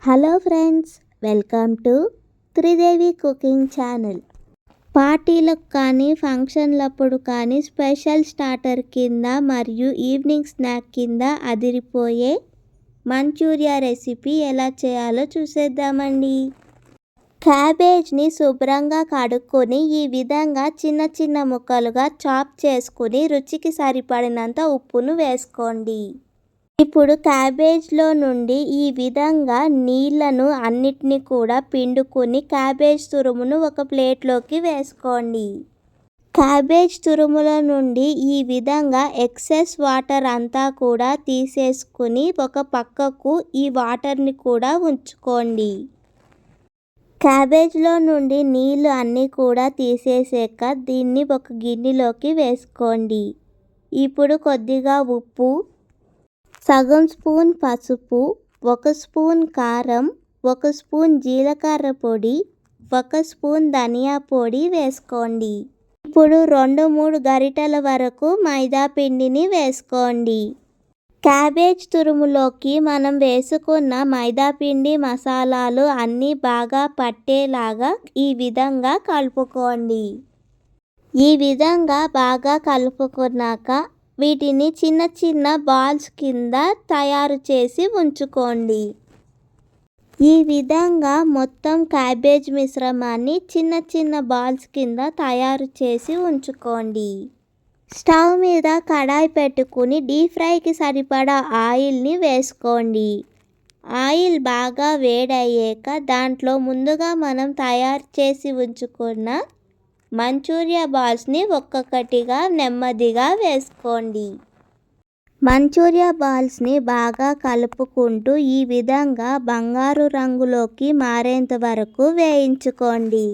Hello friends, welcome to Tridevi cooking channel. పార్టీలకు కానీ ఫంక్షన్లప్పుడు కానీ స్పెషల్ స్టార్టర్ కింద మరియు ఈవినింగ్ స్నాక్ కింద అదిరిపోయే మంచూరియా రెసిపీ ఎలా చేయాలో చూసేద్దామండి. క్యాబేజ్ని శుభ్రంగా కడుక్కొని ఈ విధంగా చిన్న చిన్న ముక్కలుగా చాప్ చేసుకుని రుచికి సరిపడినంత ఉప్పును వేసుకోండి. ఇప్పుడు క్యాబేజ్లో నుండి ఈ విధంగా నీళ్లను అన్నిటినీ కూడా పిండుకొని క్యాబేజ్ తురుమును ఒక ప్లేట్లోకి వేసుకోండి. క్యాబేజ్ తురుముల నుండి ఈ విధంగా ఎక్సెస్ వాటర్ అంతా కూడా తీసేసుకుని ఒక పక్కకు ఈ వాటర్ని కూడా ఉంచుకోండి. క్యాబేజ్లో నుండి నీళ్లు అన్నీ కూడా తీసేసాక దీన్ని ఒక గిన్నెలోకి వేసుకోండి. ఇప్పుడు కొద్దిగా ఉప్పు, సగం స్పూన్ పసుపు, 1 స్పూన్ కారం, 1 స్పూన్ జీలకర్ర పొడి, 1 స్పూన్ ధనియా పొడి వేసుకోండి. ఇప్పుడు 2-3 గరిటెల వరకు మైదా పిండిని వేసుకోండి. క్యాబేజ్ తురుములోకి మనం వేసుకున్న మైదా పిండి మసాలాలు అన్నీ బాగా పట్టేలాగా ఈ విధంగా కలుపుకోండి. ఈ విధంగా బాగా కలుపుకున్నాక వీటిని చిన్న చిన్న బాల్స్ కింద తయారు చేసి ఉంచుకోండి. ఈ విధంగా మొత్తం క్యాబేజ్ మిశ్రమాన్ని చిన్న చిన్న బాల్స్ కింద తయారు చేసి ఉంచుకోండి. స్టవ్ మీద కడాయి పెట్టుకుని డీప్ ఫ్రైకి సరిపడా ఆయిల్ని వేసుకోండి. ఆయిల్ బాగా వేడయ్యాక దాంట్లో ముందుగా మనం తయారు చేసి ఉంచుకున్న మంచూరియా బాల్స్ని ఒక్కొక్కటిగా నెమ్మదిగా వేసుకోండి. మంచూరియా బాల్స్ని బాగా కలుపుకుంటూ ఈ విధంగా బంగారు రంగులోకి మారేంత వరకు వేయించుకోండి.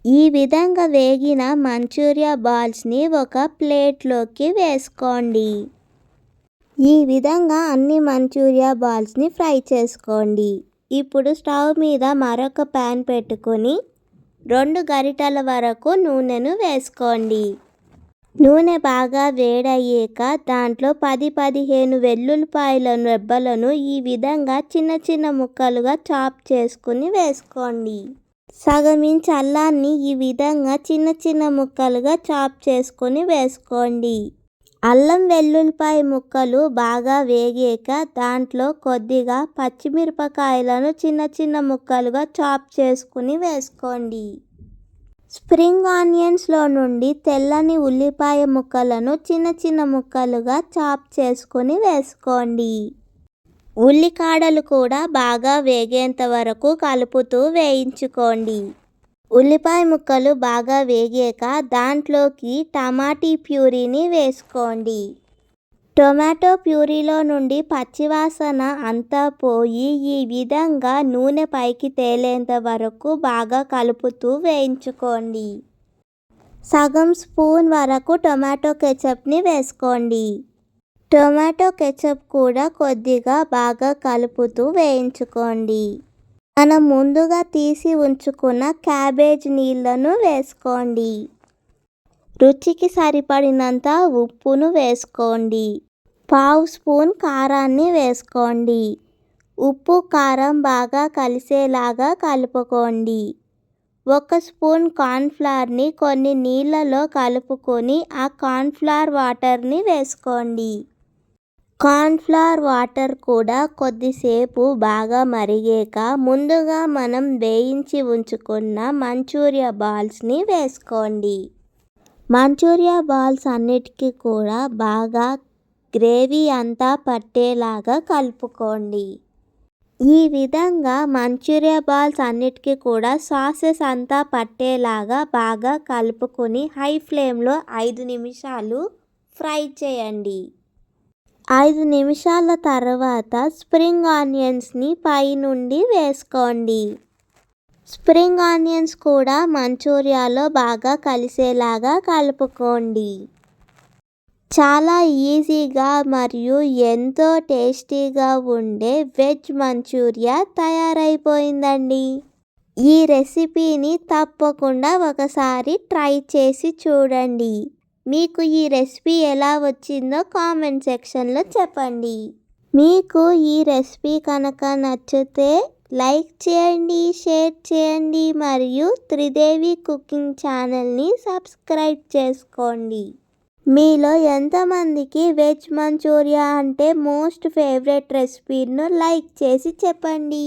ఈ విధంగా వేగిన మంచూరియా బాల్స్ని ఒక ప్లేట్లోకి వేసుకోండి. ఈ విధంగా అన్ని మంచూరియా బాల్స్ని ఫ్రై చేసుకోండి. ఇప్పుడు స్టవ్ మీద మరొక ప్యాన్ పెట్టుకొని 2 గరిటెల వరకు నూనెను వేసుకోండి. నూనె బాగా వేడయ్యాక దాంట్లో 10-15 వెల్లుల్లిపాయల రెబ్బలను ఈ విధంగా చిన్న చిన్న ముక్కలుగా చాప్ చేసుకుని వేసుకోండి. సగం ఇంచ్ అల్లాన్ని ఈ విధంగా చిన్న చిన్న ముక్కలుగా చాప్ చేసుకొని వేసుకోండి. అల్లం వెల్లుల్లిపాయ ముక్కలు బాగా వేగాక దాంట్లో కొద్దిగా పచ్చిమిరపకాయలను చిన్న చిన్న ముక్కలుగా చాప్ చేసుకుని వేసుకోండి. స్ప్రింగ్ ఆనియన్స్లో నుండి తెల్లని ఉల్లిపాయ ముక్కలను చిన్న చిన్న ముక్కలుగా చాప్ చేసుకొని వేసుకోండి. ఉల్లికాడలు కూడా బాగా వేగేంత వరకు కలుపుతూ వేయించుకోండి. ఉల్లిపాయ ముక్కలు బాగా వేగాక దాంట్లోకి టమాటీ ప్యూరీని వేసుకోండి. టొమాటో ప్యూరీలో నుండి పచ్చివాసన అంతా పోయి ఈ విధంగా నూనె పైకి తేలేంత వరకు బాగా కలుపుతూ వేయించుకోండి. సగం స్పూన్ వరకు టొమాటో కెచప్ని వేసుకోండి. టొమాటో కెచప్ కూడా కొద్దిగా బాగా కలుపుతూ వేయించుకోండి. మనం ముందుగా తీసి ఉంచుకున్న క్యాబేజ్ నీళ్లను వేసుకోండి. రుచికి సరిపడినంత ఉప్పును వేసుకోండి. 1/2 స్పూన్ కారాన్ని వేసుకోండి. ఉప్పు కారం బాగా కలిసేలాగా కలుపుకోండి. 1 స్పూన్ కార్న్ఫ్లవర్ని కొన్ని నీళ్ళలో కలుపుకొని ఆ కార్న్ఫ్లవర్ వాటర్ని వేసుకోండి. కార్న్ఫ్లవర్ వాటర్ కూడా కొద్దిసేపు బాగా మరిగాక ముందుగా మనం వేయించి ఉంచుకున్న మంచూరియా బాల్స్ని వేసుకోండి. మంచూరియా బాల్స్ అన్నిటికీ కూడా బాగా గ్రేవీ అంతా పట్టేలాగా కలుపుకోండి. ఈ విధంగా మంచూరియా బాల్స్ అన్నిటికీ కూడా సాసెస్ అంతా పట్టేలాగా బాగా కలుపుకొని హై ఫ్లేమ్లో 5 నిమిషాలు ఫ్రై చేయండి. 5 నిమిషాల తర్వాత స్ప్రింగ్ ఆనియన్స్ని పైనుండి వేసుకోండి. స్ప్రింగ్ ఆనియన్స్ కూడా మంచూరియాలో బాగా కలిసేలాగా కలుపుకోండి. చాలా ఈజీగా మరియు ఎంతో టేస్టీగా ఉండే వెజ్ మంచూరియా తయారైపోయిందండి. ఈ రెసిపీని తప్పకుండా ఒకసారి ట్రై చేసి చూడండి. మీకు ఈ రెసిపీ ఎలా వచ్చిందో కామెంట్ సెక్షన్లో చెప్పండి. మీకు ఈ రెసిపీ కనుక నచ్చితే లైక్ చేయండి, షేర్ చేయండి మరియు త్రిదేవి కుకింగ్ ఛానల్ని సబ్స్క్రైబ్ చేసుకోండి. మీలో ఎంతమందికి వెజ్ మంచూరియా అంటే మోస్ట్ ఫేవరెట్ రెసిపీను లైక్ చేసి చెప్పండి.